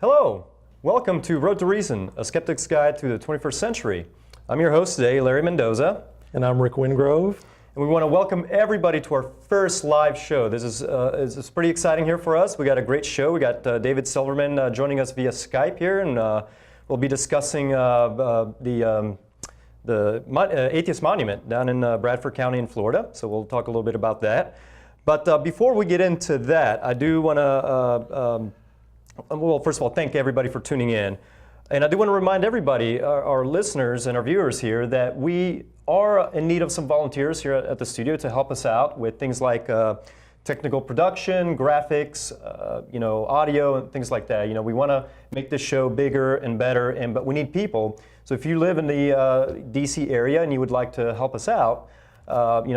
Hello, welcome to Road to Reason, a skeptic's guide to the 21st century. I'm your host today, Larry Mendoza. And I'm Rick Wingrove. And we want to welcome everybody to our first live show. This is pretty exciting here for us. We got a great show. We got David Silverman joining us via Skype here, and we'll be discussing the Atheist Monument down in Bradford County in Florida. So we'll talk a little bit about that. But before we get into that, I do want to, well, first of all, thank everybody for tuning in. And I do want to remind everybody, our listeners and our viewers here, that we are in need of some volunteers here at the studio to help us out with things like technical production, graphics, audio, and things like that. We want to make this show bigger and better, but we need people. So if you live in the DC area and you would like to help us out,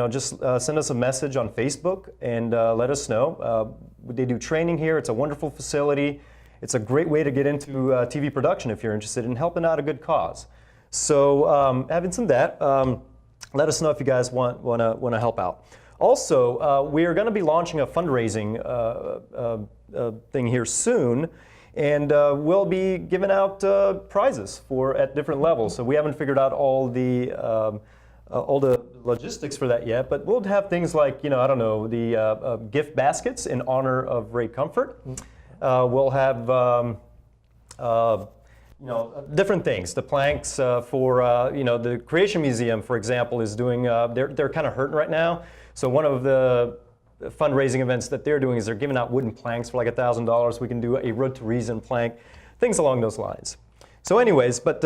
just send us a message on Facebook and let us know. They do training here. It's a wonderful facility. It's a great way to get into TV production if you're interested in helping out a good cause. So having said that, let us know if you guys want to help out. Also, we are going to be launching a fundraising thing here soon, and we'll be giving out prizes at different levels. So we haven't figured out all the logistics for that yet, but we'll have things like, the gift baskets in honor of Ray Comfort. We'll have, different things. The planks for, the Creation Museum, for example, is doing, they're kind of hurting right now. So one of the fundraising events that they're doing is they're giving out wooden planks for like $1,000. We can do a Road to Reason plank, things along those lines. So anyways, but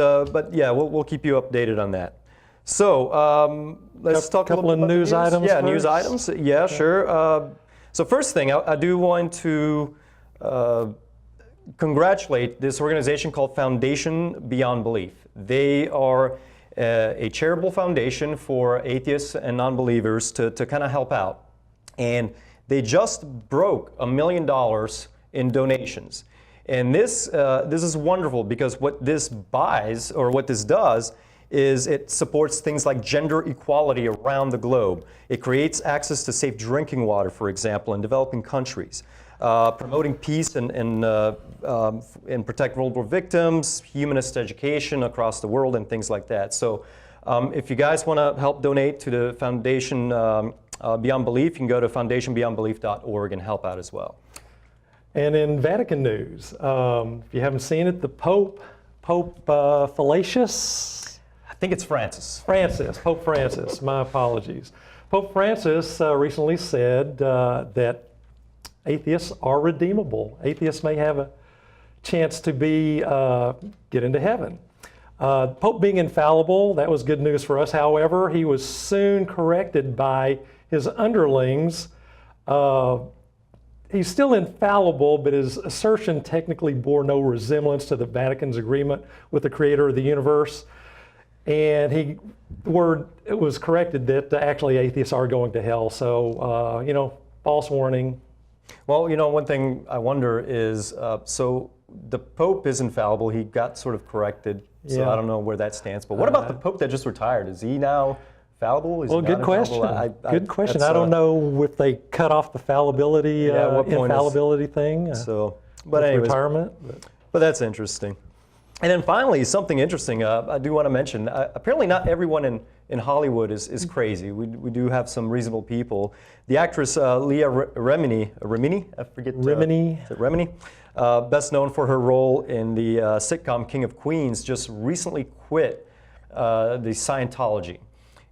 yeah, we'll keep you updated on that. So let's talk a couple of news items. Yeah, first. News items. Yeah, okay. Sure. So first thing, I do want to congratulate this organization called Foundation Beyond Belief. They are a charitable foundation for atheists and non-believers to kind of help out. And they just broke $1 million in donations. And this is wonderful because what this buys, or what this does, is it supports things like gender equality around the globe. It creates access to safe drinking water, for example, in developing countries. Promoting peace and protect vulnerable victims, humanist education across the world, and things like that. So if you guys want to help donate to the Foundation Beyond Belief, you can go to foundationbeyondbelief.org and help out as well. And in Vatican news, if you haven't seen it, the Pope Fallacious? I think it's Francis. Pope Francis, my apologies. Pope Francis recently said that atheists are redeemable. Atheists may have a chance to get into heaven. Pope being infallible, that was good news for us. However, he was soon corrected by his underlings. He's still infallible, but his assertion technically bore no resemblance to the Vatican's agreement with the creator of the universe. And it was corrected that actually atheists are going to hell. So, false warning. Well, one thing I wonder is, so the Pope is infallible. He got sort of corrected, so yeah. I don't know where that stands. But what about the Pope that just retired? Is he now fallible? Good question. Good question. I don't know if they cut off the fallibility, infallibility thing. But anyways, retirement. But that's interesting. And then finally, something interesting I do want to mention. Apparently not everyone in Hollywood is crazy. We do have some reasonable people. The actress Leah Remini, I forget. Remini. Is it Remini? Best known for her role in the sitcom King of Queens, just recently quit the Scientology.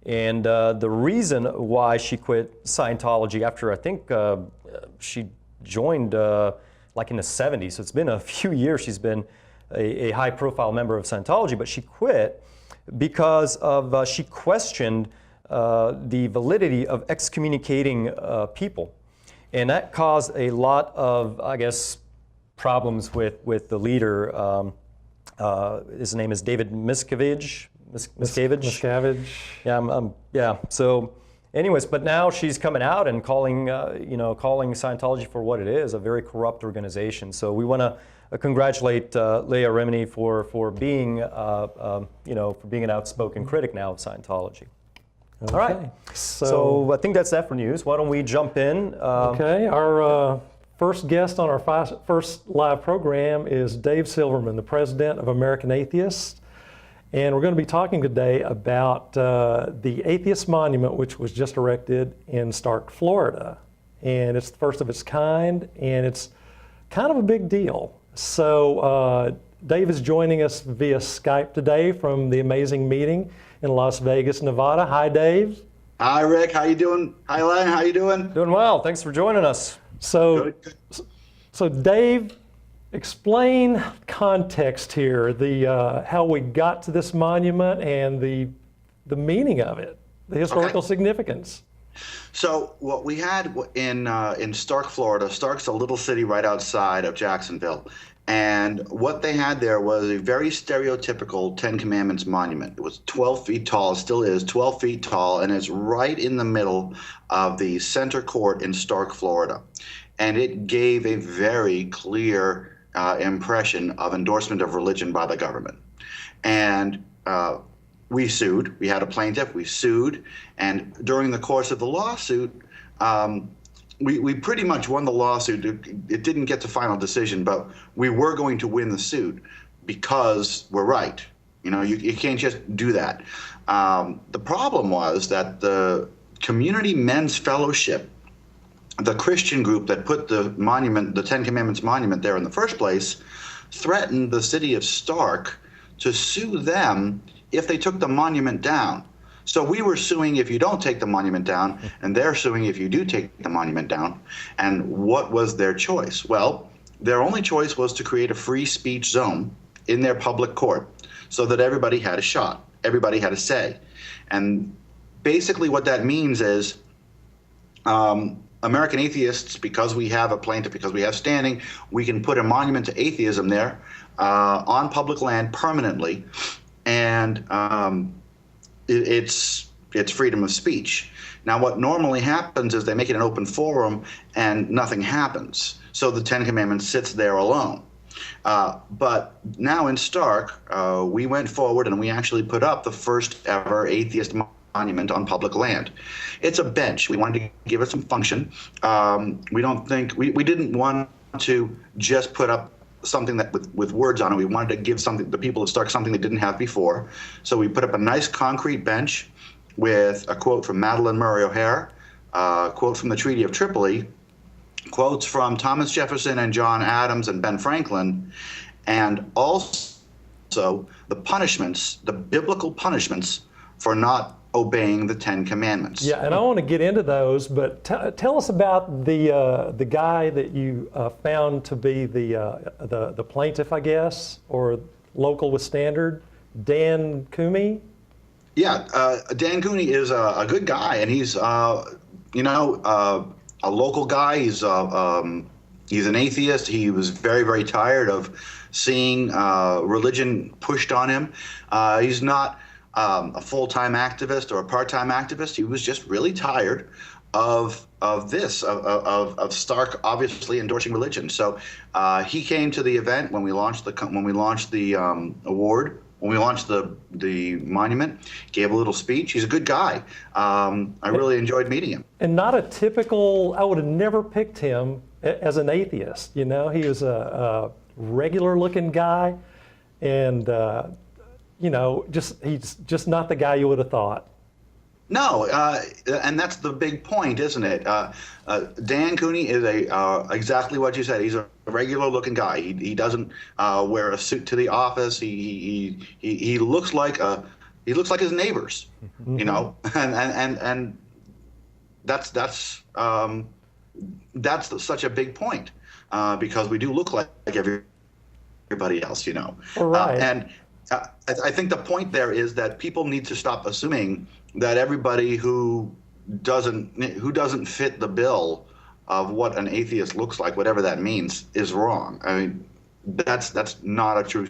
And the reason why she quit Scientology after, I think she joined like in the 70s, so it's been a few years she's been a high-profile member of Scientology, but she quit because of she questioned the validity of excommunicating people, and that caused a lot of, I guess, problems with the leader. His name is David Miscavige. Miscavige. Yeah. So, anyways, but now she's coming out and calling Scientology for what it is, a very corrupt organization. So we want to congratulate Leah Remini for being, an outspoken critic now of Scientology. Okay. All right. So I think that's that for news. Why don't we jump in? Okay. Our first guest on our first live program is Dave Silverman, the president of American Atheists. And we're going to be talking today about the Atheist Monument, which was just erected in Stark, Florida. And it's the first of its kind, and it's kind of a big deal. So Dave is joining us via Skype today from the amazing meeting in Las Vegas, Nevada. Hi, Dave. Hi, Rick. How you doing? Hi, Len. How you doing? Doing well. Thanks for joining us. So Dave, explain context here, how we got to this monument and the meaning of it, the historical significance. So what we had in Stark, Florida, Stark's a little city right outside of Jacksonville, and what they had there was a very stereotypical Ten Commandments monument. It was 12 feet tall, still is 12 feet tall, and it's right in the middle of the center court in Stark, Florida. And it gave a very clear impression of endorsement of religion by the government. And we sued. We had a plaintiff. We sued. And during the course of the lawsuit, we pretty much won the lawsuit. It didn't get to final decision, but we were going to win the suit because we're right. You know, you can't just do that. The problem was that the Community Men's Fellowship, the Christian group that put the monument, the Ten Commandments monument there in the first place, threatened the city of Stark to sue them if they took the monument down. So we were suing if you don't take the monument down, and they're suing if you do take the monument down. And what was their choice? Well, their only choice was to create a free speech zone in their public court so that everybody had a shot, everybody had a say. And basically what that means is American Atheists, because we have a plaintiff, because we have standing, we can put a monument to atheism there on public land permanently, and it's freedom of speech. Now, what normally happens is they make it an open forum and nothing happens. So the Ten Commandments sits there alone. But now in Stark, we went forward and we actually put up the first ever atheist monument on public land. It's a bench. We wanted to give it some function. We didn't want to just put up something that with words on it. We wanted to give the people of Stark something they didn't have before. So we put up a nice concrete bench with a quote from Madalyn Murray O'Hair, a quote from the Treaty of Tripoli, quotes from Thomas Jefferson and John Adams and Ben Franklin, and also the punishments, the biblical punishments for not obeying the Ten Commandments. Yeah, and I want to get into those, but tell us about the guy that you found to be the plaintiff, I guess, or local with standard, Dan Cooney. Yeah, Dan Cooney is a good guy, and he's a local guy. He's an atheist. He was very, very tired of seeing religion pushed on him. He's not a full-time activist or a part-time activist. He was just really tired of Stark obviously endorsing religion. So he came to the event when we launched the award. When we launched the monument, gave a little speech. He's a good guy. I really enjoyed meeting him. And not a typical, I would have never picked him as an atheist. You know, he was a regular-looking guy, and he's just not the guy you would have thought. No, and that's the big point, isn't it? Dan Cooney is exactly what you said. He's a regular-looking guy. He doesn't wear a suit to the office. He looks like his neighbors, you know, and that's such a big point because we do look like everybody else, you know. Right. I think the point there is that people need to stop assuming that everybody who doesn't fit the bill of what an atheist looks like, whatever that means, is wrong. I mean, that's not a true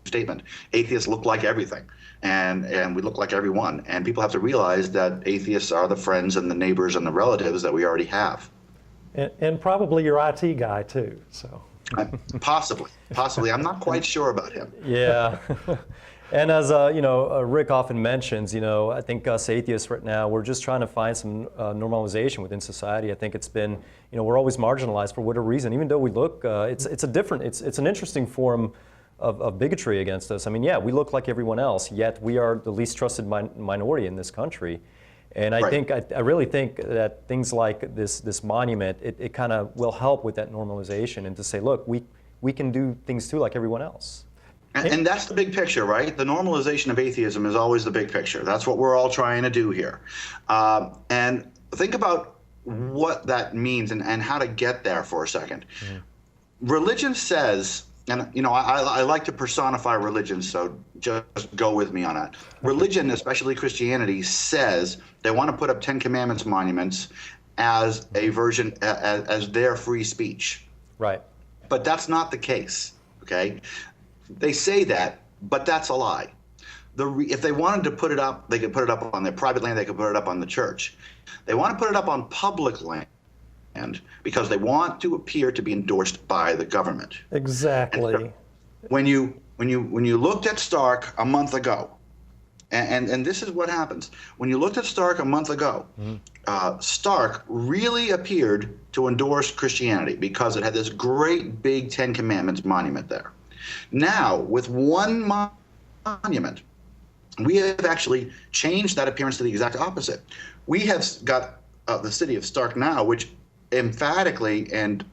statement. Atheists look like everything, and we look like everyone. And people have to realize that atheists are the friends and the neighbors and the relatives that we already have. And probably your IT guy too. So. Possibly. I'm not quite sure about him. Yeah. And as Rick often mentions, I think us atheists right now, we're just trying to find some normalization within society. I think it's been, we're always marginalized for whatever reason, even though we look, it's an interesting form of bigotry against us. I mean, yeah, we look like everyone else, yet we are the least trusted minority in this country. And I really think that things like this monument, it kind of will help with that normalization and to say, look, we can do things too like everyone else. And that's the big picture, right? The normalization of atheism is always the big picture. That's what we're all trying to do here. And think about what that means and how to get there for a second. Religion says, and I like to personify religion, so just go with me on that. Religion, especially Christianity, says they want to put up 10 Commandments monuments as a version, as their free speech. Right. But that's not the case, okay? They say that, but that's a lie. If they wanted to put it up, they could put it up on their private land, they could put it up on the church. They want to put it up on public land because they want to appear to be endorsed by the government. Exactly. So when you looked at Stark a month ago, and this is what happens. When you looked at Stark a month ago, Stark really appeared to endorse Christianity because it had this great big 10 Commandments monument there. Now, with one monument, we have actually changed that appearance to the exact opposite. We have got the city of Stark now, which emphatically and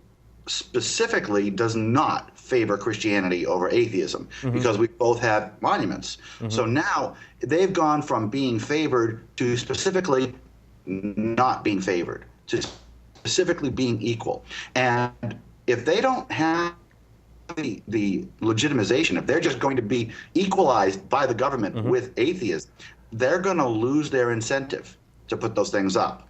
specifically does not favor Christianity over atheism because we both have monuments. So now they've gone from being favored to specifically not being favored, to specifically being equal. And if they don't have the legitimization, if they're just going to be equalized by the government with atheists, they're going to lose their incentive to put those things up.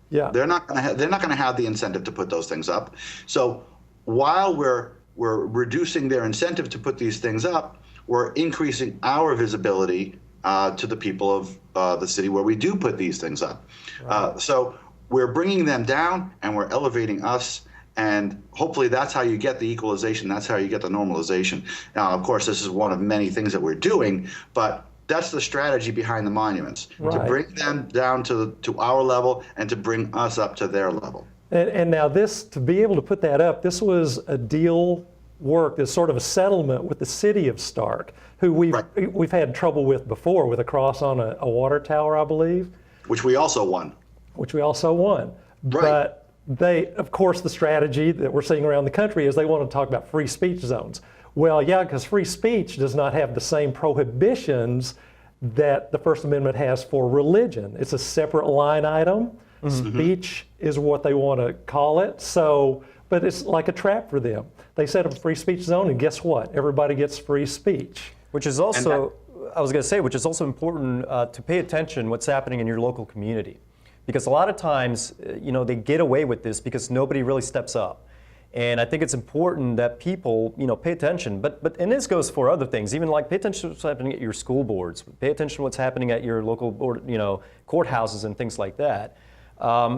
Yeah. They're not going to have the incentive to put those things up. So while we're reducing their incentive to put these things up, we're increasing our visibility to the people of the city where we do put these things up. Right. So we're bringing them down and we're elevating us. And hopefully that's how you get the equalization. That's how you get the normalization. Now, of course, this is one of many things that we're doing, but that's the strategy behind the monuments, to bring them down to our level and to bring us up to their level. And now to be able to put that up, this was a deal work, this sort of a settlement with the city of Stark, who we've had trouble with before, with a cross on a water tower, I believe. Which we also won. Right. But of course, the strategy that we're seeing around the country is they want to talk about free speech zones. Well, yeah, because free speech does not have the same prohibitions that the First Amendment has for religion. It's a separate line item. Speech is what they want to call it. So, but it's like a trap for them. They set up a free speech zone, and guess what? Everybody gets free speech. Which is also, I was going to say, which is also important to pay attention what's happening in your local community. Because a lot of times, they get away with this because nobody really steps up. And I think it's important that people, pay attention. And this goes for other things, even like pay attention to what's happening at your school boards. Pay attention to what's happening at your local board, courthouses and things like that.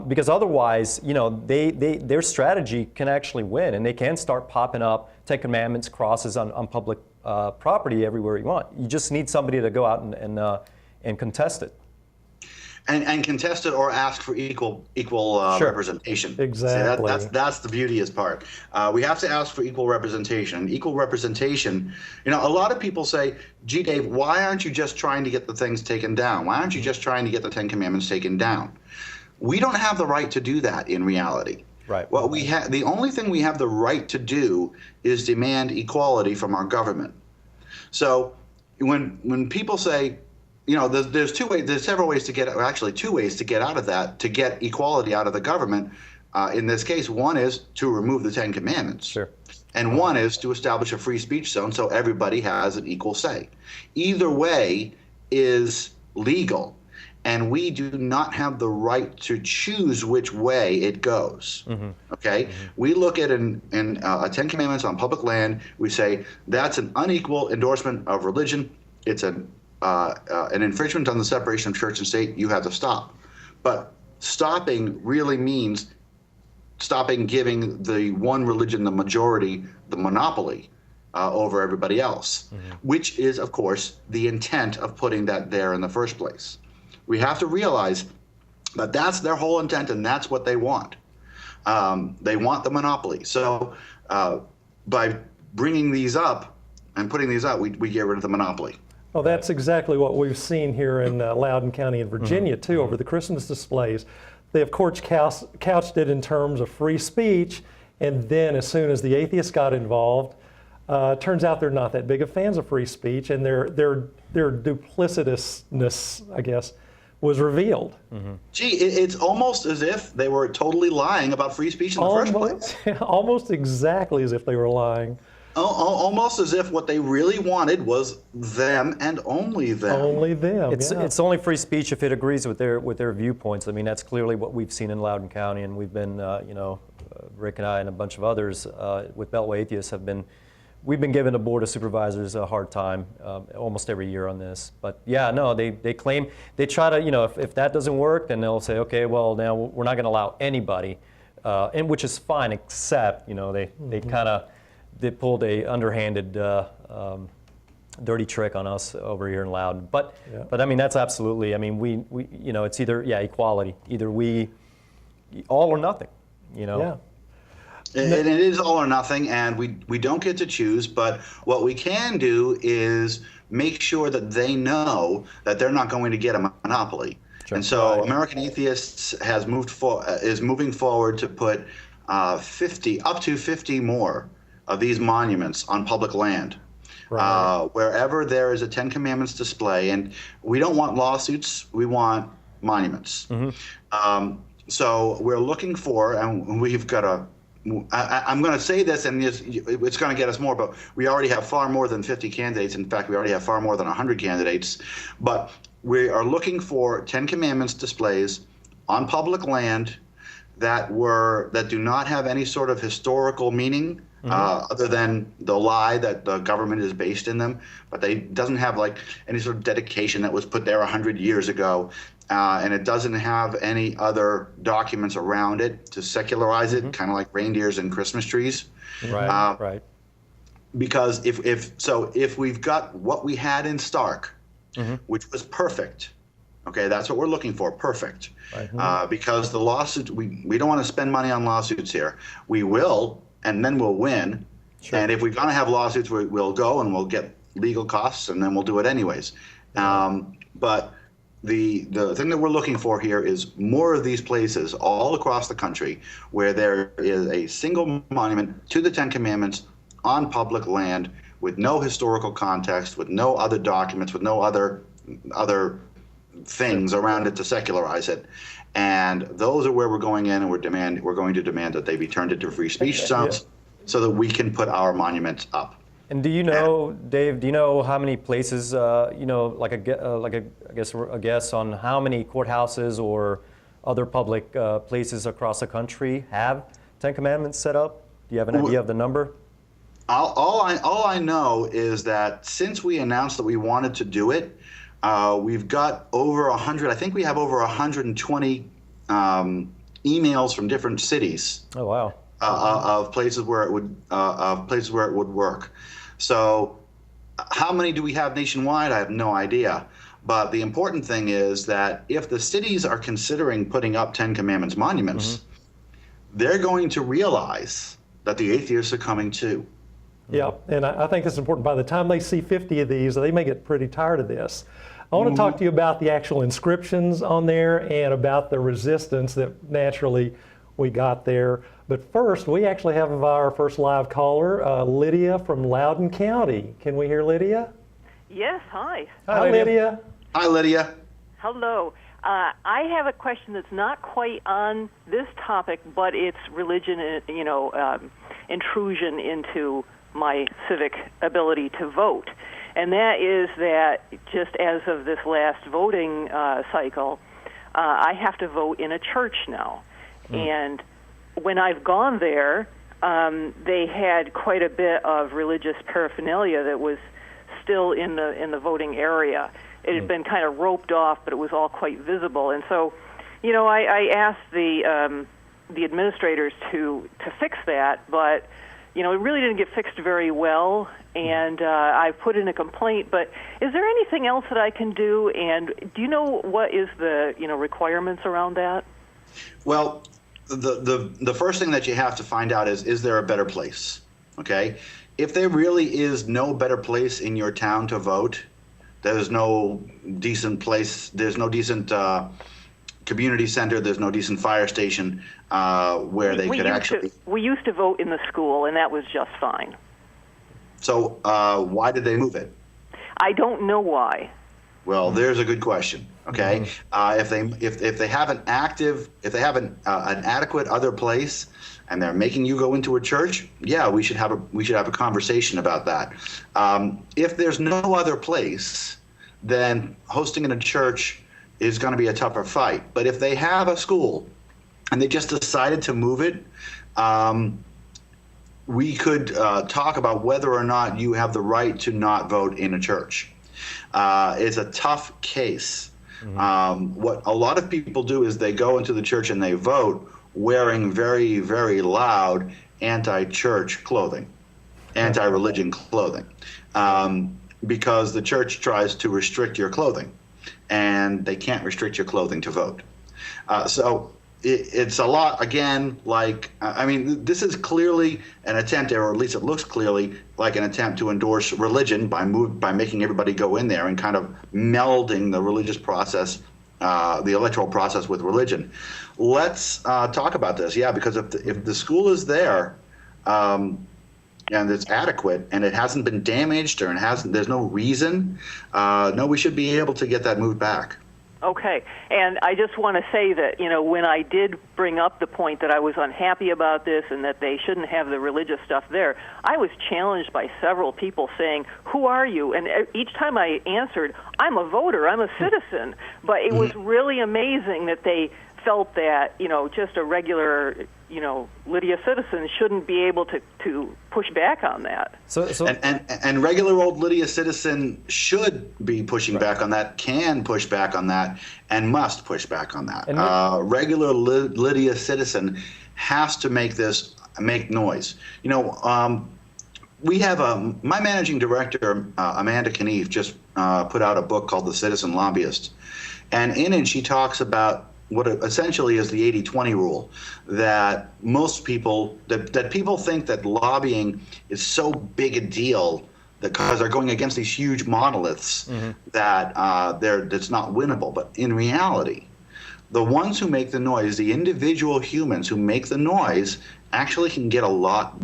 Because otherwise, their strategy can actually win, and they can start popping up 10 Commandments crosses on public property everywhere you want. You just need somebody to go out and contest it. And contest it or ask for equal representation. Exactly. See, that's the beauteous part. We have to ask for equal representation. Equal representation, a lot of people say, gee, Dave, why aren't you just trying to get the things taken down? Why aren't you just trying to get the 10 Commandments taken down? We don't have the right to do that in reality. Right. What the only thing we have the right to do is demand equality from our government. So when people say, there's several ways to two ways to get out of that, to get equality out of the government. In this case, one is to remove the 10 Commandments. Sure. And one is to establish a free speech zone so everybody has an equal say. Either way is legal, and we do not have the right to choose which way it goes. Okay? We look at a 10 Commandments on public land, we say that's an unequal endorsement of religion. It's an infringement on the separation of church and state. You have to stop. But stopping really means stopping giving the one religion, the majority, the monopoly over everybody else, which is, of course, the intent of putting that there in the first place. We have to realize that that's their whole intent, and that's what they want. They want the monopoly. So by bringing these up and putting these up, we get rid of the monopoly. Well, that's exactly what we've seen here in Loudoun County in Virginia, too, over the Christmas displays. They, of course, couched it in terms of free speech, and then as soon as the atheists got involved, turns out they're not that big of fans of free speech, and their duplicitousness, I guess, was revealed. Gee, it's almost as if they were totally lying about free speech in the first place. Almost exactly as if they were lying. Almost as if what they really wanted was them and only them. Only them. It's only free speech if it agrees with their viewpoints. I mean, that's clearly what we've seen in Loudoun County, and we've been, Rick and I and a bunch of others with Beltway Atheists we've been giving the Board of Supervisors a hard time almost every year on this. But yeah, no, they claim, they try to, if that doesn't work, then they'll say, okay, well, now we're not going to allow anybody, and which is fine, except, they pulled a underhanded, dirty trick on us over here in Loudoun. But I mean, that's absolutely, I mean, we it's either, equality, either all or nothing, Yeah. And it is all or nothing, and we don't get to choose, but what we can do is make sure that they know that they're not going to get a monopoly. Sure. And so American Atheists is moving forward to put up to 50 more of these monuments on public land. Right. Wherever there is a Ten Commandments display, and we don't want lawsuits, we want monuments. So we're looking for, and we've got I'm going to say this, and it's going to get us more, but we already have far more than 50 candidates. In fact, we already have far more than 100 candidates. But we are looking for Ten Commandments displays on public land that do not have any sort of historical meaning, other than the lie that the government is based in them. But they doesn't have like any sort of dedication that was put there 100 years ago. And it doesn't have any other documents around it to secularize it, kind of like reindeers and Christmas trees. Right, right. Because if we've got what we had in Stark, which was perfect, okay, that's what we're looking for, perfect. Right. Because the lawsuit, we don't want to spend money on lawsuits here. We will, and then we'll win. Sure. And if we're going to have lawsuits, we'll go and we'll get legal costs, and then we'll do it anyways. But the thing that we're looking for here is more of these places all across the country where there is a single monument to the Ten Commandments on public land with no historical context, with no other documents, with no other things around it to secularize it. And those are where we're going in, and we're going to demand that they be turned into free speech zones so that we can put our monuments up. And do you know, Dave? Do you know how many places? Like a guess on how many courthouses or other public places across the country have Ten Commandments set up? Do you have an idea of the number? All I know is that since we announced that we wanted to do it, we've got over 100. I think we have over 120 emails from different cities. Oh wow! Of places where it would work. So how many do we have nationwide? I have no idea. But the important thing is that if the cities are considering putting up Ten Commandments monuments, they're going to realize that the atheists are coming too. Yeah, and I think it's important. By the time they see 50 of these, they may get pretty tired of this. I want to talk to you about the actual inscriptions on there and about the resistance that naturally we got there. But first, we actually have our first live caller, Lydia from Loudoun County. Can we hear Lydia? Yes, hi. Hi, Lydia. Hi, Lydia. Hello. I have a question that's not quite on this topic, but it's religion, intrusion into my civic ability to vote. And that is that just as of this last voting cycle, I have to vote in a church now. And when I've gone there, they had quite a bit of religious paraphernalia that was still in the voting area. It had been kind of roped off, but it was all quite visible. And so, I asked the administrators to fix that, but it really didn't get fixed very well, and I put in a complaint. But is there anything else that I can do? And do you know what is the requirements around that? Well, the first thing that you have to find out is there a better place? Okay, if there really is no better place in your town to vote, there's no decent place, there's no decent community center, there's no decent fire station where they could actually... We used to vote in the school, and that was just fine. So why did they move it? I don't know why. Well, there's a good question. Okay, if they have an adequate other place, and they're making you go into a church, yeah, we should have a conversation about that. If there's no other place, then hosting in a church is going to be a tougher fight. But if they have a school and they just decided to move it, we could talk about whether or not you have the right to not vote in a church. It's a tough case. What a lot of people do is they go into the church and they vote wearing very, very loud anti-church clothing, anti-religion clothing, because the church tries to restrict your clothing, and they can't restrict your clothing to vote. So it's a lot, again, like, I mean, this is clearly an attempt, or at least it looks clearly like an attempt to endorse religion by making everybody go in there and kind of melding the religious process, the electoral process with religion. Let's talk about this, because if the school is there and it's adequate and it hasn't been damaged or there's no reason, no, we should be able to get that moved back. Okay, and I just want to say that, when I did bring up the point that I was unhappy about this and that they shouldn't have the religious stuff there, I was challenged by several people saying, who are you? And each time I answered, I'm a voter, I'm a citizen. But it was really amazing that they felt that, just a regular, Lydia citizen shouldn't be able to push back on that. And regular old Lydia citizen should be pushing back on that, can push back on that, and must push back on that. Regular Lydia citizen has to make noise. We have my managing director, Amanda Knief, just put out a book called The Citizen Lobbyist. And in it, she talks about what essentially is the 80-20 rule, that most people, that people think that lobbying is so big a deal because they're going against these huge monoliths that that's not winnable. But in reality, the ones who make the noise, the individual humans who make the noise, actually can get a lot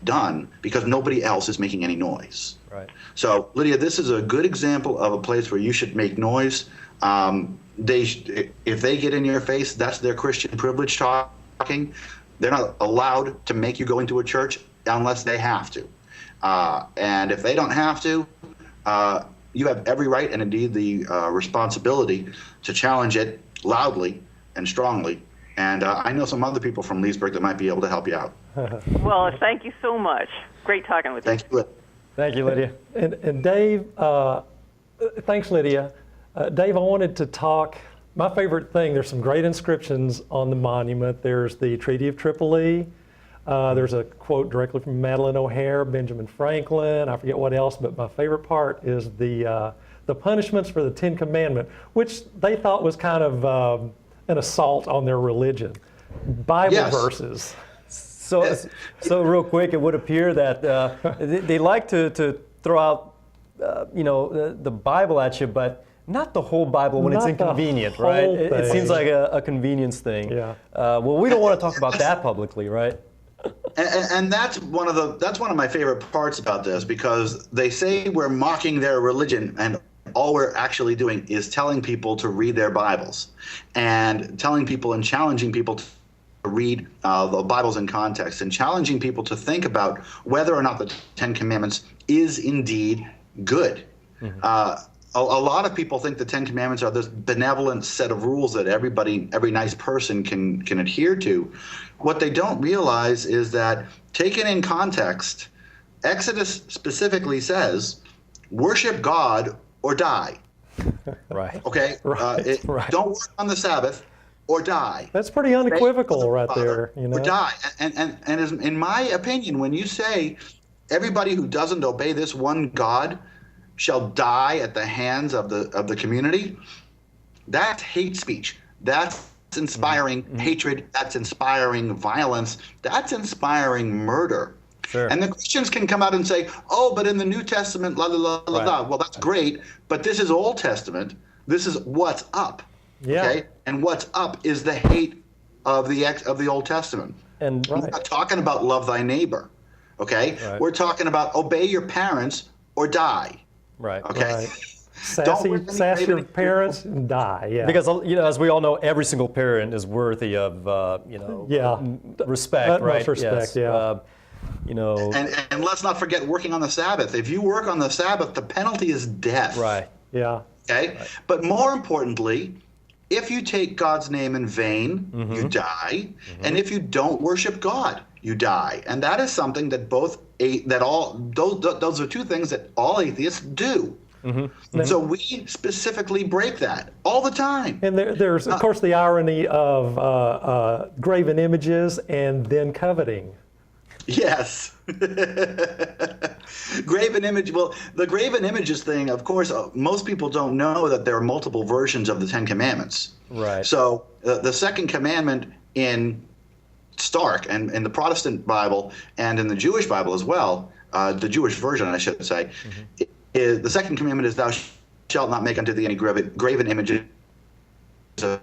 done because nobody else is making any noise. Right. So, Lydia, this is a good example of a place where you should make noise. If they get in your face, that's their Christian privilege talking. They're not allowed to make you go into a church unless they have to. And if they don't have to, you have every right and indeed the responsibility to challenge it loudly and strongly. And I know some other people from Leesburg that might be able to help you out. Well, thank you so much. Great talking with you. Thank you. Thank you, Lydia. And Dave, thanks, Lydia. Dave, I wanted to talk, my favorite thing, there's some great inscriptions on the monument. There's the Treaty of Tripoli. There's a quote directly from Madeleine O'Hare, Benjamin Franklin, I forget what else, but my favorite part is the punishments for the Ten Commandments, which they thought was kind of an assault on their religion. Bible verses. So real quick, it would appear that they like to throw out, the Bible at you, but not the whole Bible when it's inconvenient, right? It seems like a convenience thing. Yeah. Well, we don't want to talk about that publicly, right? And that's one of my favorite parts about this, because they say we're mocking their religion, and all we're actually doing is telling people to read their Bibles, and telling people and challenging people to read the Bibles in context, and challenging people to think about whether or not the Ten Commandments is indeed good. A lot of people think the Ten Commandments are this benevolent set of rules that every nice person can adhere to. What they don't realize is that, taken in context, Exodus specifically says, worship God or die. Right. Okay? Right. Don't work on the Sabbath or die. That's pretty unequivocal right Father, there, you know. Or die. And as, in my opinion, when you say everybody who doesn't obey this one God shall die at the hands of the community, that's hate speech. That's inspiring hatred. That's inspiring violence. That's inspiring murder. Sure. And the Christians can come out and say, oh, but in the New Testament, la, la, la, la, la. Well, that's great, but this is Old Testament. This is what's up. Yeah. Okay? And what's up is the hate of the Old Testament. And We're not talking about love thy neighbor. Okay? Right. We're talking about obey your parents or die. right. Okay? Right. Sass your parents and die, yeah. Because, you know, as we all know, every single parent is worthy of, you know, respect, Utmost right? respect, yes. yeah. You know. And let's not forget working on the Sabbath. If you work on the Sabbath, the penalty is death. Right. Yeah. Okay? Right. But more importantly, if you take God's name in vain, you die. And if you don't worship God, you die. And that is something that those are two things that all atheists do. And so we specifically break that all the time. And there's, of course, the irony of graven images and then coveting. Yes. Graven image. Well, the graven images thing, of course, most people don't know that there are multiple versions of the Ten Commandments. Right. So the second commandment in Stark and in the Protestant Bible and in the Jewish Bible as well, the Jewish version, I should say, is the second commandment is thou shalt not make unto thee any graven images of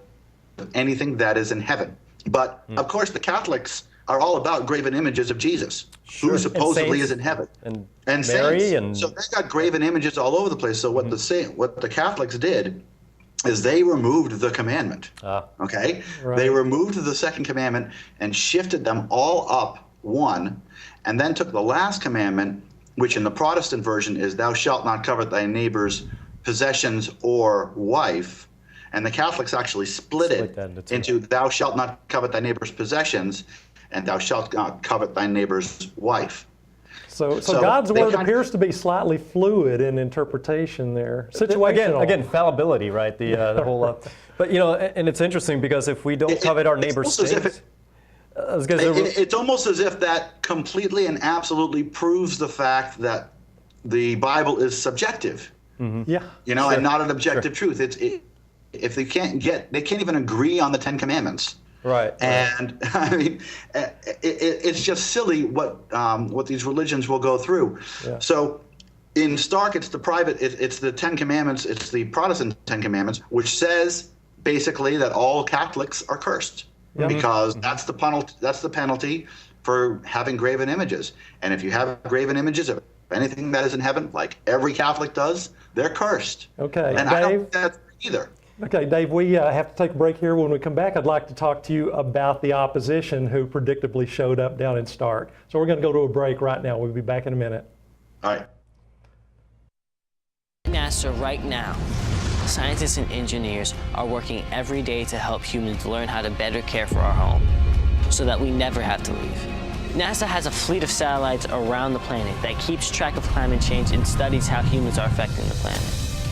anything that is in heaven. But of course, the Catholics are all about graven images of Jesus, who supposedly is in heaven, and Mary, saints. and so they got graven images all over the place. So what the Catholics did is they removed the commandment. Okay, Right. They removed the second commandment and shifted them all up one, and then took the last commandment, which in the Protestant version is thou shalt not covet thy neighbor's possessions or wife. And the Catholics actually split it into thou shalt not covet thy neighbor's possessions and thou shalt not covet thy neighbor's wife. So God's word appears to be slightly fluid in interpretation there. Situational. Again, fallibility, right? The whole. But you know, and it's interesting because if we don't covet our neighbor's things, it's almost as if that completely and absolutely proves the fact that the Bible is subjective. Yeah. You know, and not an objective truth. If they can't even agree on the Ten Commandments. Right. And I mean, it's just silly what these religions will go through. Yeah. So in Stark, it's the Ten Commandments. It's the Protestant Ten Commandments, which says basically that all Catholics are cursed because that's the penalty for having graven images. And if you have graven images of anything that is in heaven, like every Catholic does, they're cursed. Okay, and Dave, I don't think that's either. Okay, Dave, we have to take a break here. When we come back, I'd like to talk to you about the opposition who predictably showed up down in Stark. So we're going to go to a break right now. We'll be back in a minute. All right. NASA right now, scientists and engineers are working every day to help humans learn how to better care for our home so that we never have to leave. NASA has a fleet of satellites around the planet that keeps track of climate change and studies how humans are affecting the planet.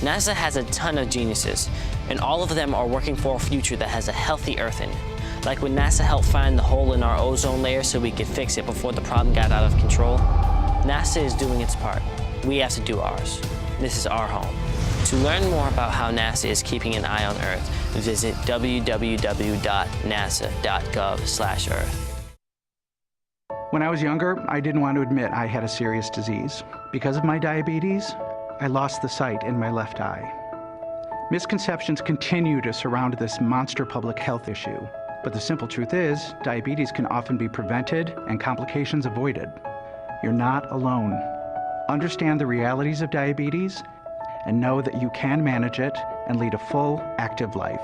NASA has a ton of geniuses, and all of them are working for a future that has a healthy Earth in it. Like when NASA helped find the hole in our ozone layer so we could fix it before the problem got out of control, NASA is doing its part. We have to do ours. This is our home. To learn more about how NASA is keeping an eye on Earth, visit www.nasa.gov/Earth. When I was younger, I didn't want to admit I had a serious disease. Because of my diabetes, I lost the sight in my left eye. Misconceptions continue to surround this monster public health issue. But the simple truth is, diabetes can often be prevented and complications avoided. You're not alone. Understand the realities of diabetes and know that you can manage it and lead a full, active life.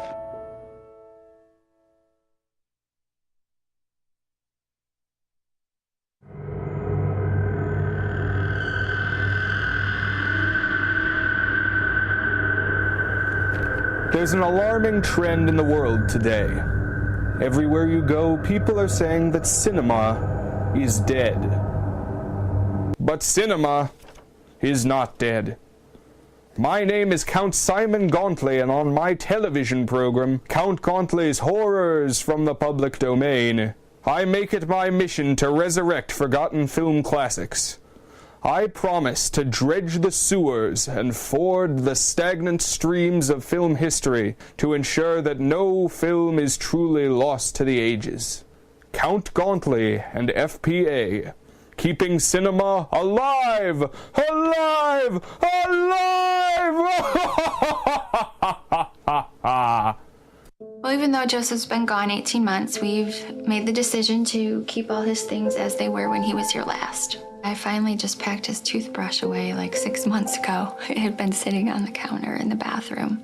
There's an alarming trend in the world today. Everywhere you go, people are saying that cinema is dead. But cinema is not dead. My name is Count Simon Gauntley, and on my television program, Count Gauntley's Horrors from the Public Domain, I make it my mission to resurrect forgotten film classics. I promise to dredge the sewers and ford the stagnant streams of film history to ensure that no film is truly lost to the ages. Count Gauntley and FPA, keeping cinema alive! Alive! Alive! Well, even though Joseph's been gone 18 months, we've made the decision to keep all his things as they were when he was here last. I finally just packed his toothbrush away like 6 months ago. It had been sitting on the counter in the bathroom.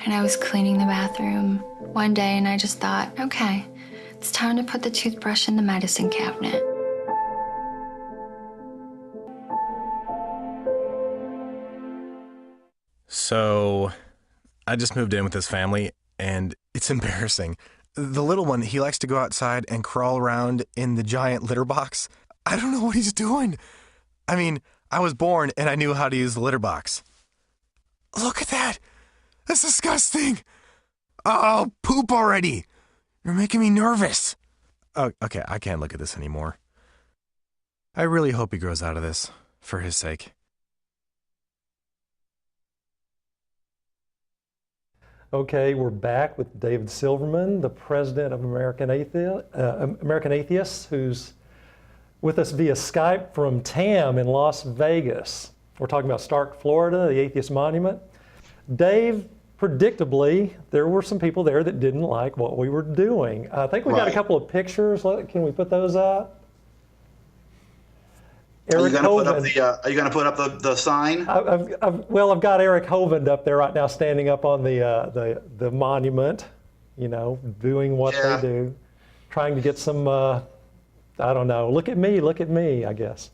And I was cleaning the bathroom one day and I just thought, okay, it's time to put the toothbrush in the medicine cabinet. So, I just moved in with this family, and it's embarrassing. The little one, he likes to go outside and crawl around in the giant litter box. I don't know what he's doing. I mean, I was born and I knew how to use the litter box. Look at that. That's disgusting. Oh, poop already. You're making me nervous. Oh, okay, I can't look at this anymore. I really hope he grows out of this, for his sake. Okay, we're back with David Silverman, the president of American Atheists, who's with us via Skype from TAM in Las Vegas. We're talking about Stark, Florida, the Atheist Monument. Dave, predictably, there were some people there that didn't like what we were doing. I think we got a couple of pictures. Can we put those up? Are you going to put up the sign? I've got Eric Hovind up there right now, standing up on the monument, doing what they do, trying to get some, I don't know, look at me, I guess.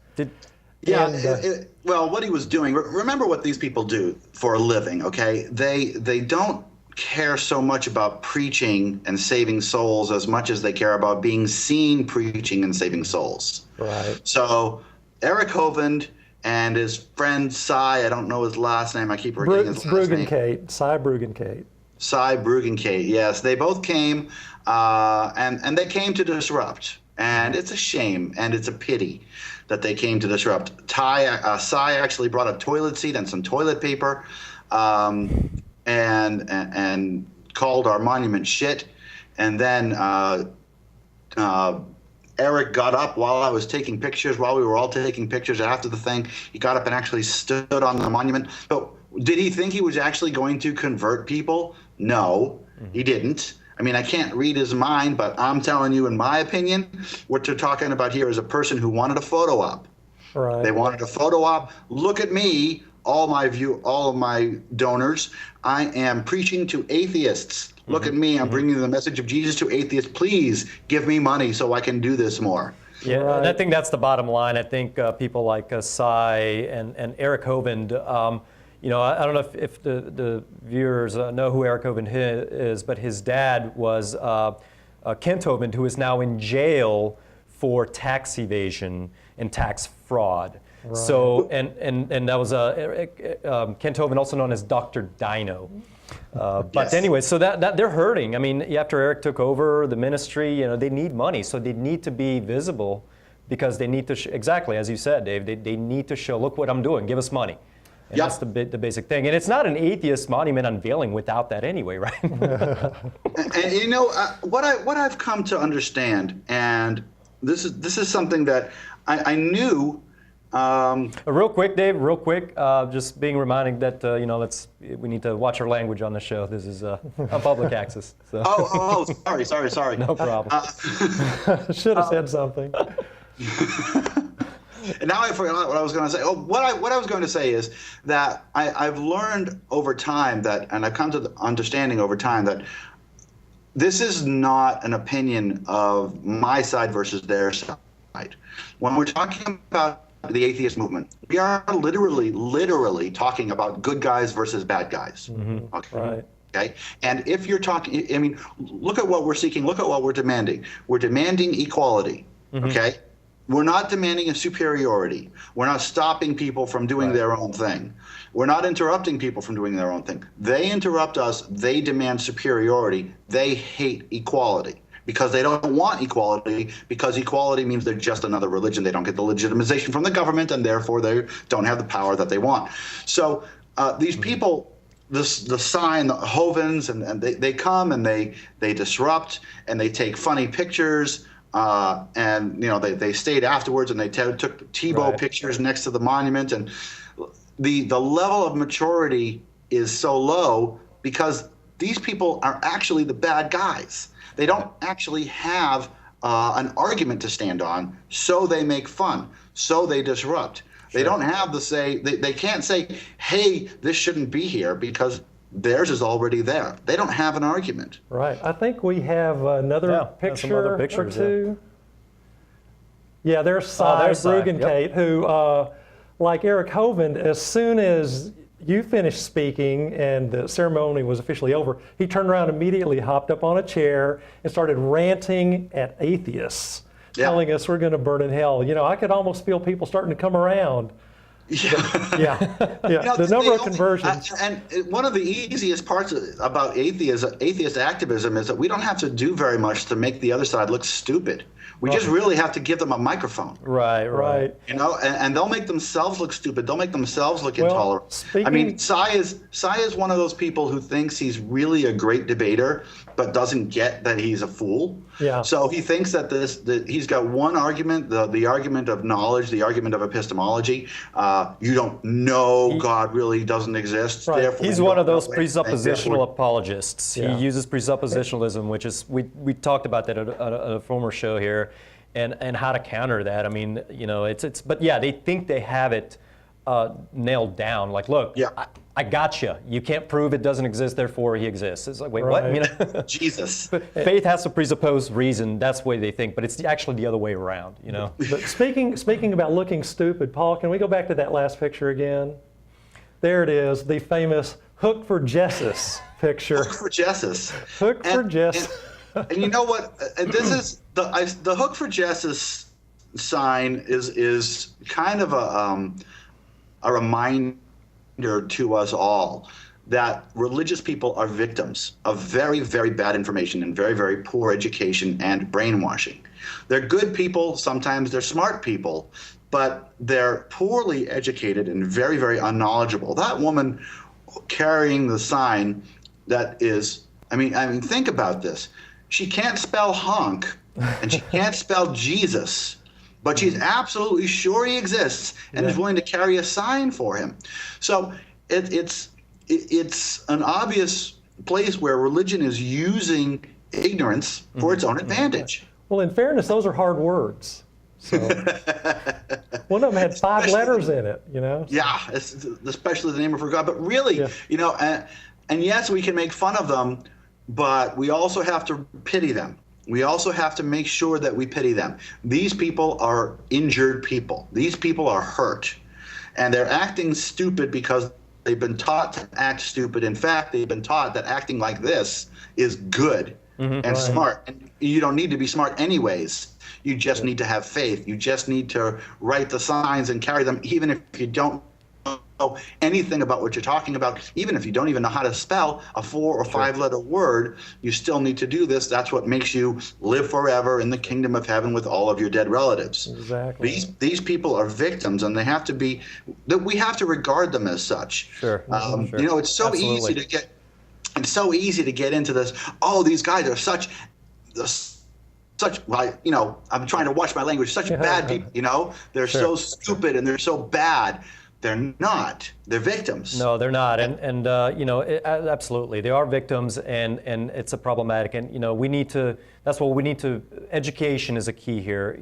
Well, what he was doing, remember what these people do for a living, okay? They don't care so much about preaching and saving souls as much as they care about being seen preaching and saving souls. Right. So Eric Hovind and his friend Cy, I don't know his last name, I keep forgetting his last name. Cy Brugenkate. Cy Brugenkate, yes. They both came, and they came to disrupt. And it's a shame, and it's a pity that they came to disrupt. Cy actually brought a toilet seat and some toilet paper, and called our monument shit. And then Eric got up while I was taking pictures, while we were all taking pictures after the thing. He got up and actually stood on the monument. But did he think he was actually going to convert people? No, he didn't. I mean, I can't read his mind, but I'm telling you, in my opinion, what you're talking about here is a person who wanted a photo op. Right. They wanted a photo op. Look at me, all of my donors. I am preaching to atheists. Look at me. I'm bringing the message of Jesus to atheists. Please give me money so I can do this more. Yeah, right. And I think that's the bottom line. I think people like Cy and Eric Hovind, I don't know if the viewers know who Eric Hovind is, but his dad was Kent Hovind, who is now in jail for tax evasion and tax fraud. Right. So, and that was Kent Hovind, also known as Dr. Dino. But yes. Anyway, so that they're hurting. I mean, after Eric took over the ministry, they need money, so they need to be visible because they need to, exactly as you said, Dave, they need to show, look what I'm doing, give us money. And that's the basic thing. And it's not an atheist monument unveiling without that anyway, right? and what I've come to understand, and this is something that I knew. Real quick, Dave. Just being reminded that we need to watch our language on the show. This is a public access. So. Sorry. No problem. Should have said something. And now I forgot what I was going to say. What I was going to say is that I've learned over time that, and I've come to the understanding over time that this is not an opinion of my side versus their side. When we're talking about the atheist movement, we are literally talking about good guys versus bad guys. Mm-hmm. Okay. Right. Okay. And if you're talking, look at what we're seeking. Look at what we're demanding. We're demanding equality. Mm-hmm. Okay. We're not demanding a superiority. We're not stopping people from doing their own thing. We're not interrupting people from doing their own thing. They interrupt us. They demand superiority. They hate equality because they don't want equality, because equality means they're just another religion. They don't get the legitimization from the government, and therefore they don't have the power that they want. So these people, the sign, the Hovens, and they come and they disrupt, and they take funny pictures. And they stayed afterwards, and they took Tebow pictures next to the monument, and the level of maturity is so low because these people are actually the bad guys. They don't actually have an argument to stand on, so they make fun, so they disrupt. They don't have the say. They can't say, "Hey, this shouldn't be here," because theirs is already there. They don't have an argument. Right. I think we have another picture or two. Yeah, there's Cy Brugenkate, who, like Eric Hovind, as soon as you finished speaking and the ceremony was officially over, he turned around immediately, hopped up on a chair, and started ranting at atheists, telling us we're going to burn in hell. I could almost feel people starting to come around. The number of conversions. And one of the easiest parts about atheist activism is that we don't have to do very much to make the other side look stupid. We just really have to give them a microphone. Right. And they'll make themselves look stupid. They'll make themselves look intolerant. I mean, Cy is one of those people who thinks he's really a great debater, but doesn't get that he's a fool. Yeah. So he thinks that he's got one argument, the argument of knowledge, the argument of epistemology. You don't know God really doesn't exist. Right. Therefore, he's one of those presuppositional apologists. He uses presuppositionalism, which is we talked about that at a former show here, and how to counter that. I mean, but they think they have it nailed down. Like, look, I gotcha. You can't prove it doesn't exist, therefore he exists. It's like, wait, what? Jesus. Faith has to presuppose reason. That's the way they think, but it's actually the other way around. But speaking about looking stupid, Paul, can we go back to that last picture again? There it is, the famous Hook for Jesus picture. Hook for Jesus. Hook for Jesus. And you know what? This is the Hook for Jesus sign is kind of a reminder to us all that religious people are victims of very, very bad information and very, very poor education and brainwashing. They're good people, sometimes they're smart people, but they're poorly educated and very, very unknowledgeable. That woman carrying the sign that is, I mean, think about this. She can't spell honk and she can't spell Jesus, but she's absolutely sure he exists and is willing to carry a sign for him. So it's an obvious place where religion is using ignorance for its own advantage. Well, in fairness, those are hard words. So one of them had 5 letters in it, Yeah, especially the name of her God. But really, and yes, we can make fun of them, but we also have to pity them. We also have to make sure that we pity them. These people are injured people. These people are hurt. And they're acting stupid because they've been taught to act stupid. In fact, they've been taught that acting like this is good and smart. And you don't need to be smart anyways. You just need to have faith. You just need to write the signs and carry them, even if you don't know anything about what you're talking about. Even if you don't even know how to spell a 4 or 5 letter word, you still need to do this. That's what makes you live forever in the kingdom of heaven with all of your dead relatives. Exactly. These people are victims, and they have to be. We have to regard them as such. Sure. It's so easy to get. It's so easy to get into this. Oh, these guys are such. I'm trying to watch my language. Such bad people. They're so stupid and they're so bad. They're not. They're victims. No, they're not. And absolutely, they are victims, and it's a problematic. And we need to. That's what we need to. Education is a key here.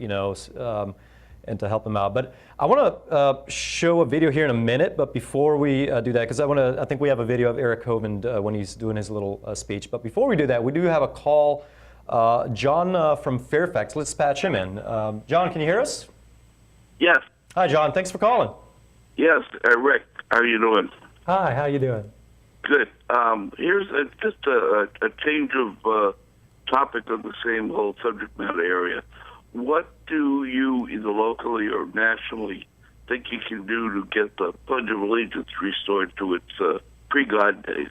And to help them out. But I want to show a video here in a minute. But before we do that, because I think we have a video of Eric Hovind when he's doing his little speech. But before we do that, we do have a call. John from Fairfax. Let's patch him in. John, can you hear us? Yes. Hi, John. Thanks for calling. Yes, Rick. How are you doing? Hi. How you doing? Good. Here's just a change of topic on the same whole subject matter area. what do you, either locally or nationally, think you can do to get the Pledge of Allegiance restored to its pre-God days?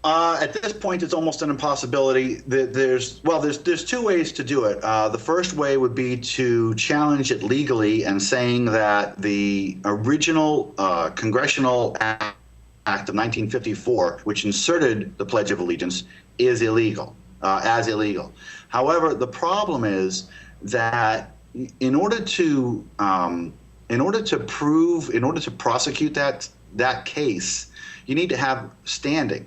At this point, it's almost an impossibility. There's two ways to do it. The first way would be to challenge it legally and saying that the original Congressional Act of 1954, which inserted the Pledge of Allegiance, is illegal, as illegal. However, the problem is that in order to prosecute that case, you need to have standing.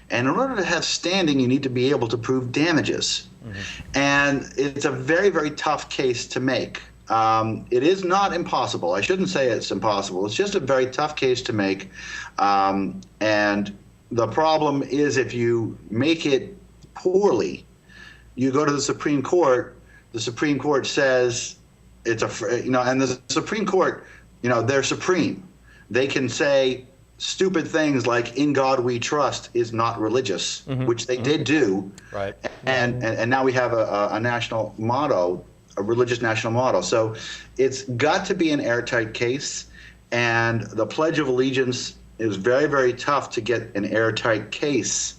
And in order to have standing, you need to be able to prove damages. And it's a very, very tough case to make. It is not impossible. I shouldn't say it's impossible. It's just a very tough case to make. And the problem is, if you make it poorly, you go to the Supreme Court. The Supreme Court says it's and the Supreme Court, they're supreme. They can say stupid things like "In God We Trust" is not religious, which they did do. Right. And now we have a national motto, a religious national motto. So it's got to be an airtight case, and the Pledge of Allegiance is very, very tough to get an airtight case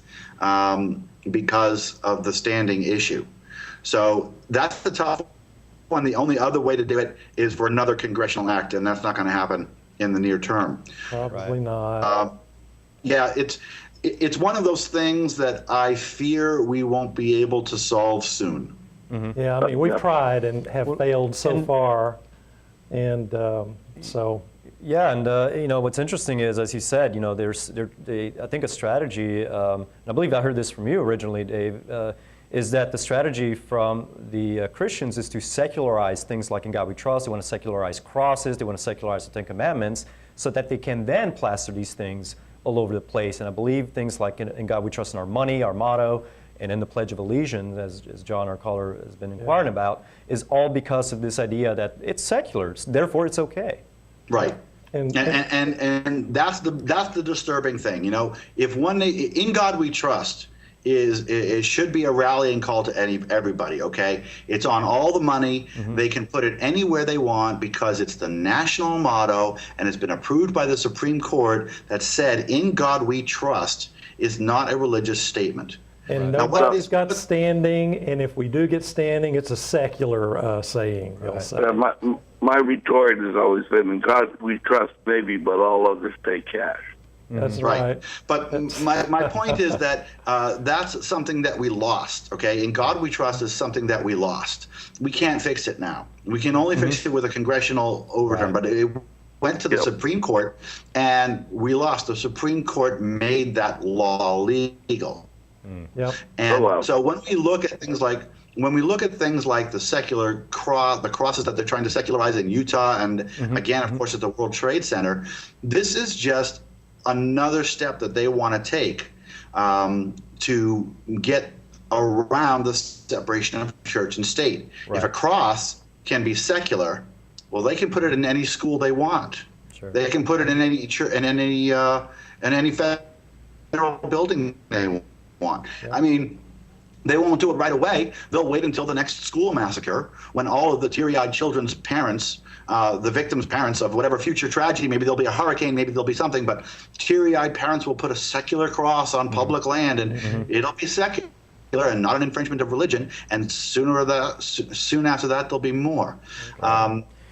because of the standing issue. So that's the tough one. The only other way to do it is for another congressional act, and that's not going to happen in the near term. Probably not. Yeah, it's one of those things that I fear we won't be able to solve soon. Yeah, I mean, we've tried and have failed so far, and so. Yeah, and what's interesting is, as you said, I think a strategy. I believe I heard this from you originally, Dave. Is that the strategy from the Christians is to secularize things like "In God We Trust"? They want to secularize crosses. They want to secularize the Ten Commandments, so that they can then plaster these things all over the place. And I believe things like "In God We Trust" in our money, our motto, and in the Pledge of Allegiance, as John, our caller, has been inquiring about, is all because of this idea that it's secular, therefore it's okay. Right. And that's the disturbing thing. If "In God We Trust" it should be a rallying call to everybody, okay? It's on all the money. They can put it anywhere they want because it's the national motto, and it's been approved by the Supreme Court that said "In God We Trust" is not a religious statement. And nobody's got standing, and if we do get standing, it's a secular saying, they'll say. My retort has always been, "In God We Trust, maybe, but all others pay cash." That's right. But my point is that that's something that we lost, okay? "In God We Trust" is something that we lost. We can't fix it now. We can only fix it with a congressional overturn, but it went to the Supreme Court, and we lost. The Supreme Court made that law legal. And so when we look at things like the secular the crosses that they're trying to secularize in Utah, and again, of course, at the World Trade Center, this is just another step that they want to take to get around the separation of church and state. If a cross can be secular, well, they can put it in any school they want. They can put it in any church, in any federal building they want. I mean, they won't do it right away. They'll wait until the next school massacre, when all of the teary-eyed children's parents, the victims' parents of whatever future tragedy, maybe there'll be a hurricane, maybe there'll be something, but teary-eyed parents will put a secular cross on public land, and it'll be secular and not an infringement of religion, and soon after that there'll be more.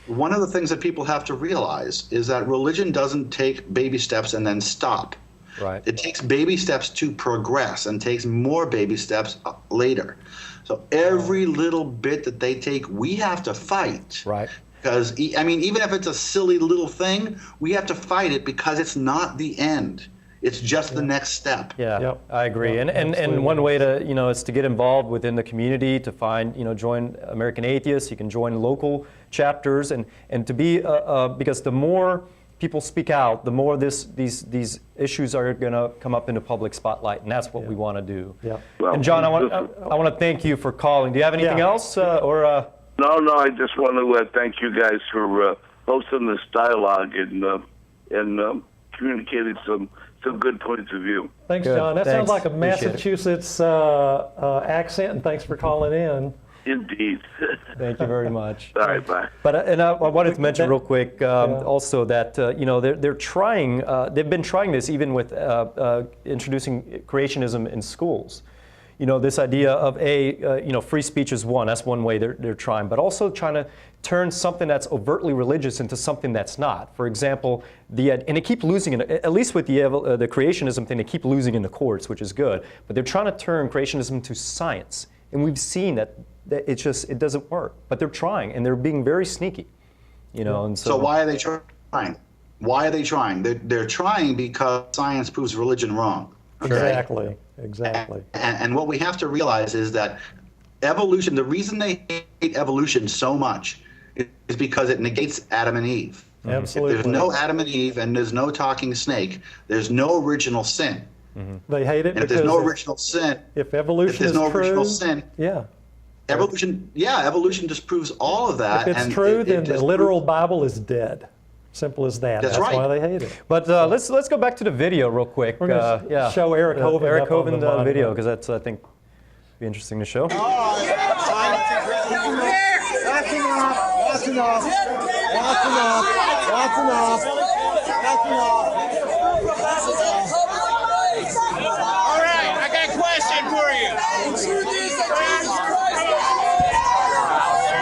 One of the things that people have to realize is that religion doesn't take baby steps and then stop. It takes baby steps to progress, and takes more baby steps later. So every little bit that they take, we have to fight. Because, I mean, even if it's a silly little thing, we have to fight it because it's not the end. It's just the next step. I agree. And one way to, is to get involved within the community, to find, join American Atheists. You can join local chapters, and to be, because the more people speak out, the more these issues are going to come up in the public spotlight, and that's what we want to do. Well, and John, I want to thank you for calling. Do you have anything else, or? No. I just want to thank you guys for hosting this dialogue and communicating some good points of view. Thanks, John. That sounds like a Massachusetts accent, and thanks for calling in. Indeed. Thank you very much. All right, bye. But and I wanted to mention real quick also that they're trying. They've been trying this even with introducing creationism in schools. This idea of free speech is one. That's one way they're trying, but also trying to turn something that's overtly religious into something that's not. For example, and they keep losing it. At least with the creationism thing, they keep losing in the courts, which is good. But they're trying to turn creationism to science, and we've seen that it doesn't work. But they're trying, and they're being very sneaky. And So why are they trying? Why are they trying? They're trying because science proves religion wrong. Okay? Exactly. And what we have to realize is that evolution, the reason they hate evolution so much is because it negates Adam and Eve. Absolutely. If there's no Adam and Eve and there's no talking snake, there's no original sin. They hate it and because if there's no original sin, if evolution if there's is no true, original sin, evolution disproves all of that. If it's true, then the literal Bible is dead. Simple as that. That's right. why they hate it. But let's go back to the video real quick. We're going to show Eric Hovind Eric up on Hovind the video, because that's, I think, be interesting to show. That's enough. All right, I got a question for you.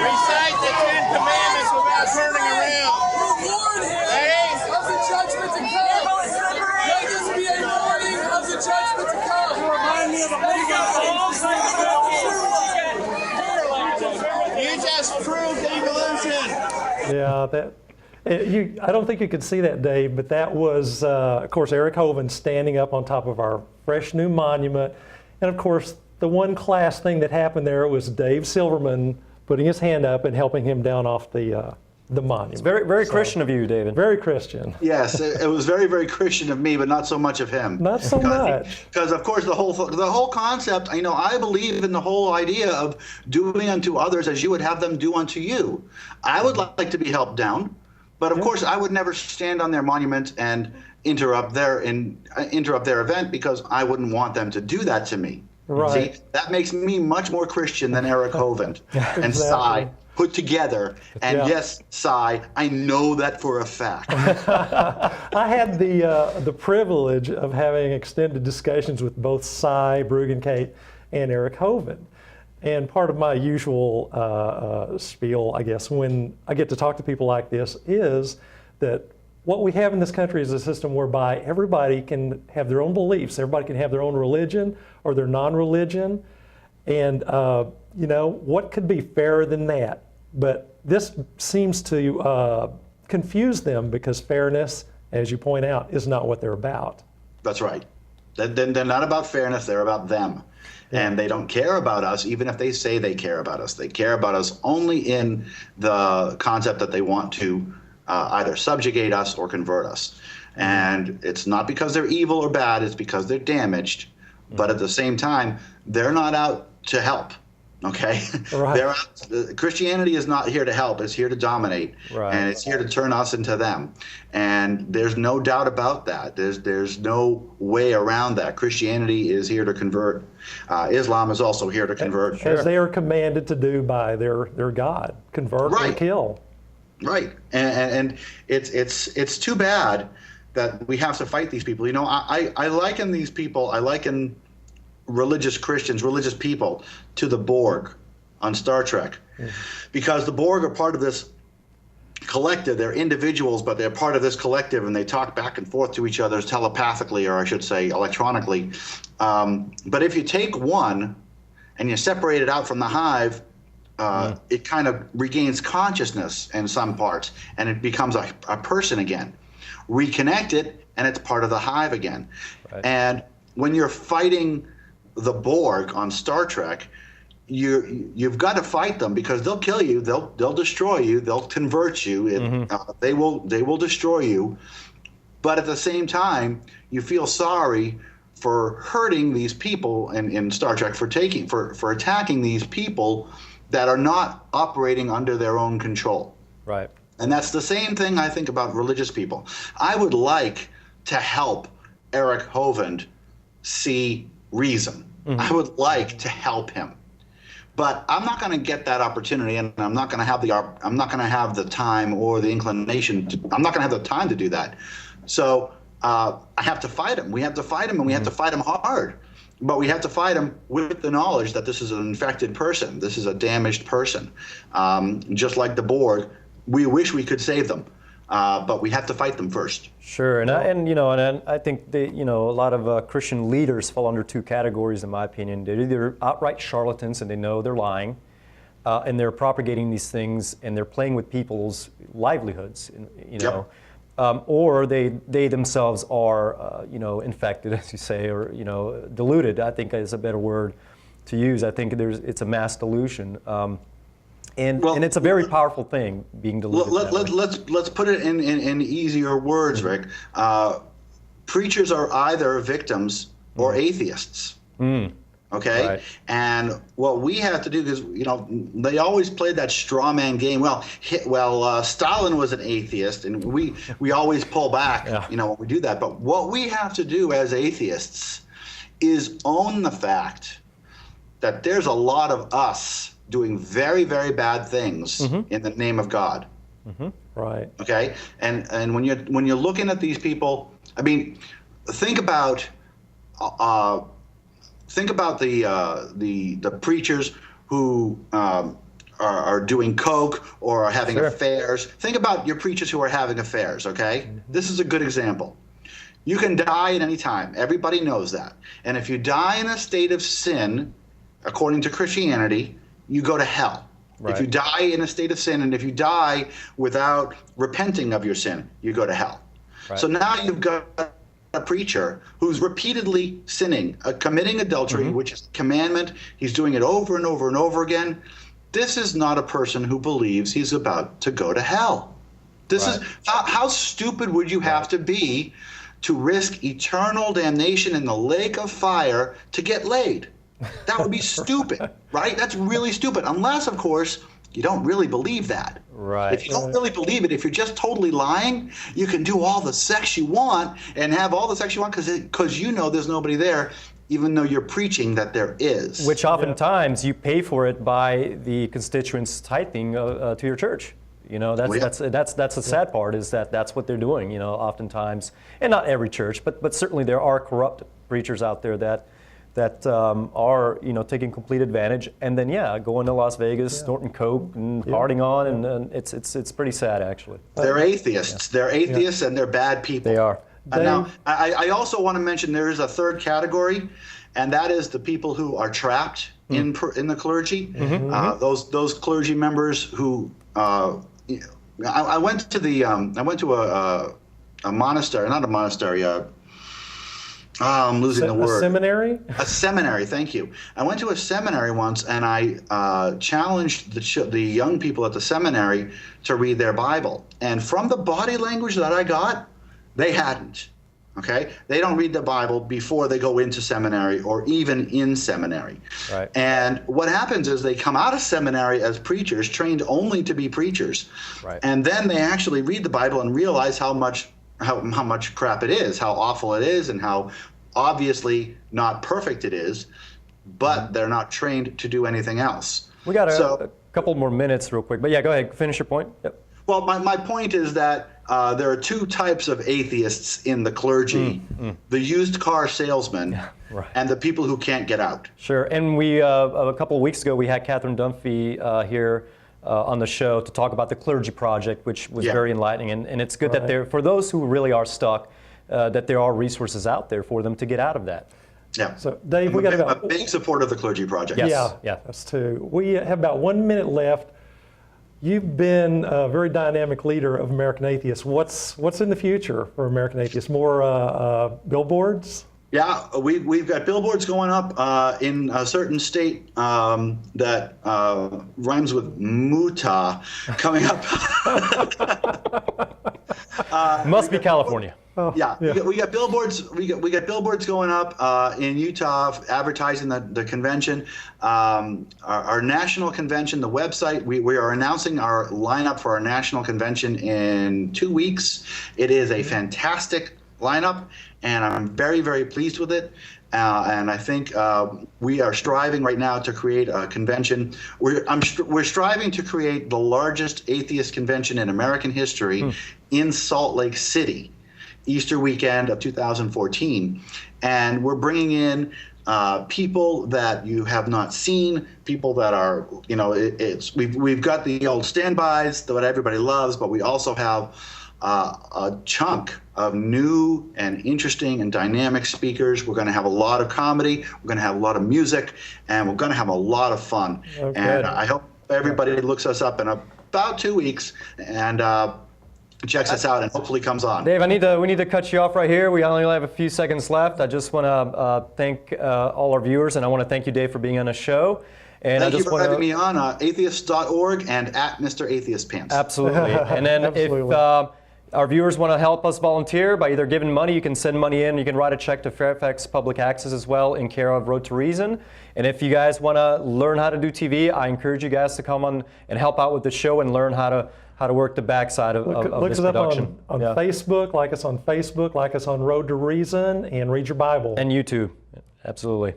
Recite the 10 Commandments without turning around. You just proved evolution. Yeah, I don't think you could see that, Dave, but that was, of course, Eric Hovind standing up on top of our fresh new monument. And of course, the one class thing that happened there was Dave Silverman putting his hand up and helping him down off the monument. It's very, very Christian of you, David. Very Christian. Yes, it was very, very Christian of me, but not so much of him. Not so much. Because of course the whole concept, I believe in the whole idea of doing unto others as you would have them do unto you. I would like to be helped down, but of course I would never stand on their monument and interrupt their event, because I wouldn't want them to do that to me. Right. See, that makes me much more Christian than Eric Hovind and Cy put together. And yes, Cy, I know that for a fact. I had the privilege of having extended discussions with both Cy Bruggencate and Eric Hovind. And part of my usual spiel, I guess, when I get to talk to people like this is that what we have in this country is a system whereby everybody can have their own beliefs. Everybody can have their own religion or their non-religion. And, what could be fairer than that? But this seems to confuse them, because fairness, as you point out, is not what they're about. That's right. They're not about fairness, they're about them. And they don't care about us, even if they say they care about us. They care about us only in the concept that they want to either subjugate us or convert us. And it's not because they're evil or bad, it's because they're damaged. But at the same time, they're not out to help. Okay, right. Christianity is not here to help; it's here to dominate, and it's here to turn us into them. And there's no doubt about that. There's no way around that. Christianity is here to convert. Islam is also here to convert, as they are commanded to do by their God: convert or kill. Right, and it's too bad that we have to fight these people. I liken these people. I liken religious Christians, religious people, to the Borg on Star Trek. Because the Borg are part of this collective. They're individuals, but they're part of this collective, and they talk back and forth to each other telepathically, or I should say electronically. But if you take one and you separate it out from the hive, it kind of regains consciousness in some parts, and it becomes a person again. Reconnect it, and it's part of the hive again. Right. And when you're fighting the Borg on Star Trek, you've got to fight them, because they'll kill you, they'll destroy you, they'll convert you, they will destroy you. But at the same time, you feel sorry for hurting these people in Star Trek, for attacking these people that are not operating under their own control. Right. And that's the same thing I think about religious people. I would like to help Eric Hovind see reason. I would like to help him. But I'm not going to get that opportunity, and I'm not going to have the time or the inclination. I'm not going to have the time to do that. So I have to fight him. We have to fight him, and we have to fight him hard. But we have to fight him with the knowledge that this is an infected person. This is a damaged person. Just like the Borg, we wish we could save them, but we have to fight them first. Sure, and I think a lot of Christian leaders fall under two categories, in my opinion. They're either outright charlatans and they know they're lying, and they're propagating these things and they're playing with people's livelihoods, Yep. Or they themselves are infected, as you say, or deluded. I think is a better word to use. I think it's a mass delusion. And it's a very powerful thing, being deluded. Let's put it in easier words, Rick. Preachers are either victims or atheists. Okay, right. And what we have to do is, they always played that straw man game. Stalin was an atheist, and we always pull back, when we do that. But what we have to do as atheists is own the fact that there's a lot of us doing very, very bad things in the name of God. Right. Okay, and when you're looking at these people, I mean, think about the preachers who are doing coke or are having affairs. Think about your preachers who are having affairs. Okay, this is a good example. You can die at any time. Everybody knows that. And if you die in a state of sin, according to Christianity, you go to hell. Right. If you die in a state of sin, and if you die without repenting of your sin, you go to hell. Right. So now you've got a preacher who's repeatedly sinning, committing adultery, which is a commandment. He's doing it over and over and over again. This is not a person who believes he's about to go to hell. This is how stupid would you have to be to risk eternal damnation in the lake of fire to get laid? That would be stupid, right? That's really stupid. Unless, of course, you don't really believe that. Right. If you don't really believe it, if you're just totally lying, you can do all the sex you want and have all the sex you want because you know there's nobody there, even though you're preaching that there is. Which oftentimes you pay for it by the constituents tithing to your church. That's the sad part, is that that's what they're doing. Oftentimes, and not every church, but certainly there are corrupt preachers out there that are taking complete advantage, and then going to Las Vegas, snorting coke and partying on, and it's pretty sad, actually. They're atheists. They're atheists, and they're bad people. They are. Now, I also want to mention there is a third category, and that is the people who are trapped in the clergy. Those clergy members who I went to a monastery, not a monastery. I'm losing the word. A seminary? A seminary, thank you. I went to a seminary once, and I challenged the young people at the seminary to read their Bible. And from the body language that I got, they hadn't. Okay? They don't read the Bible before they go into seminary or even in seminary. Right. And what happens is they come out of seminary as preachers, trained only to be preachers. Right. And then they actually read the Bible and realize how much crap it is, how awful it is, and how obviously not perfect it is, but they're not trained to do anything else. We got a couple more minutes real quick, but go ahead, finish your point. Yep. Well, my point is that there are two types of atheists in the clergy, the used car salesman and the people who can't get out. Sure, and we a couple of weeks ago, we had Catherine Dunphy here on the show to talk about the Clergy Project, which was very enlightening. And it's good that for those who really are stuck, that there are resources out there for them to get out of that. Yeah. So, Dave, we got a big supporter of the Clergy Project. Yes. Yeah, us too. We have about 1 minute left. You've been a very dynamic leader of American Atheists. What's in the future for American Atheists? More billboards? Yeah, we've got billboards going up in a certain state that rhymes with Muta coming up. Must be California. Yeah. We got billboards. We got billboards going up in Utah, advertising the convention. Our national convention, the website. We are announcing our lineup for our national convention in 2 weeks. It is a fantastic lineup, and I'm very, very pleased with it. And I think we are striving right now to create a convention. We're striving to create the largest atheist convention in American history in Salt Lake City, Easter weekend of 2014. And we're bringing in people that you have not seen, people that are, we've got the old standbys that everybody loves, but we also have a chunk of new and interesting and dynamic speakers. We're going to have a lot of comedy, we're going to have a lot of music, and we're going to have a lot of fun. Okay. And I hope everybody looks us up in about 2 weeks and checks us out and hopefully comes on. Dave, we need to cut you off right here. We only have a few seconds left. I just want to thank all our viewers, and I want to thank you, Dave, for being on the show. And Thank you for having me on atheist.org and at Mr. Atheist Pants. Absolutely. And then Absolutely. if our viewers want to help us volunteer by either giving money, you can send money in. You can write a check to Fairfax Public Access as well in care of Road to Reason. And if you guys want to learn how to do TV, I encourage you guys to come on and help out with the show and learn how to work the backside of this production. On Facebook, like us on Facebook, like us on Road to Reason, and read your Bible. And YouTube. Absolutely.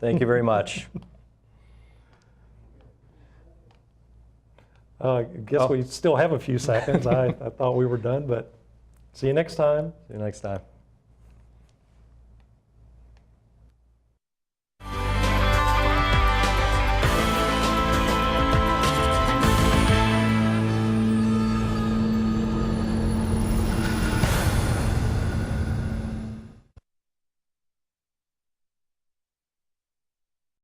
Thank you very much. I guess we still have a few seconds. I thought we were done, but see you next time. See you next time.